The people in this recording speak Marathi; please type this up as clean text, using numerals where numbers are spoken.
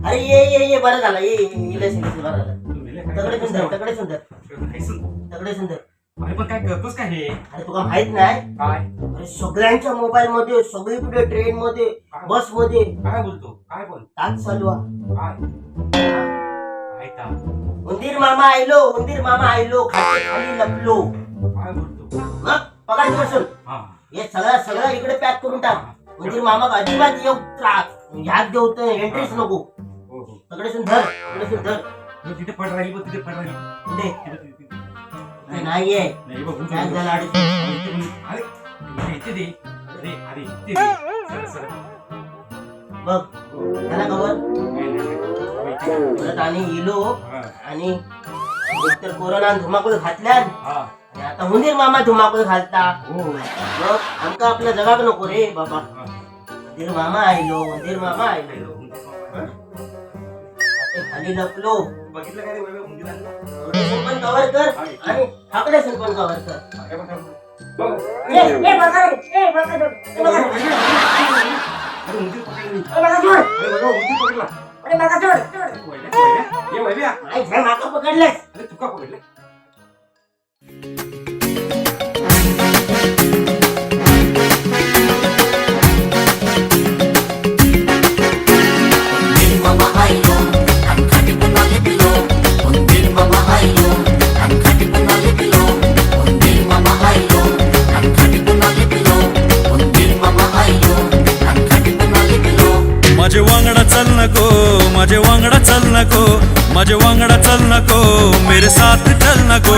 अरे ये बरं झालं ये बरं झालं. तगडे सुंदर. अरे पण काय करतोस का हे? अरे तुला माहित नाही काय अरे सगळ्यांच्या मोबाईल मध्ये सगळीकडे ट्रेन मध्ये बस मध्ये काय बोलतो? काय बोल? ताक चालू आहे. काय काय काम? उंदीर मामा आयलो खाली लपलो. काय बोलतो? मग पगार बसून हा हे सगळं इकडे पॅक करून टाक. उंदीर मामा अजिबात येऊ ह्यात देऊ एंट्रीच नको. हो हो तगडे सुंदर तिथे पड राहिली बघ, तिथे पड राहिली. कुठे तिथे. नाहीये नाही बघ, काय झालं अडीच अरे इथे दे. अरे इथे दे. सर. बघ त्याला कवर नाही. परत आणि इलो हा. आणि एकतर कोरोना धुमाकूळ घातल्या हा. आणि आता उंदीर मामा धुमाकूळ घालता. हो. मग आमका आपल्या जगात नको रे बाबा. हा. उंदीर मामा आयलो ते खाली लपलो. बघितलं काय रे वैभव? मुंगी लागला. रोटेशन पण कव्हर कर आणि ठाकडेशन पण कव्हर कर. अरे बघ, बघ. ए बघा अरे मुंगी पकडली. जोड अरे वैभव, मुंगी पकडला. अरे बघा जोड वैभव, ये वैभव. आई झे माका पकडलेस. अरे तुका पकडले. माझे वांगडा चल नको मेरे साथ चल नको.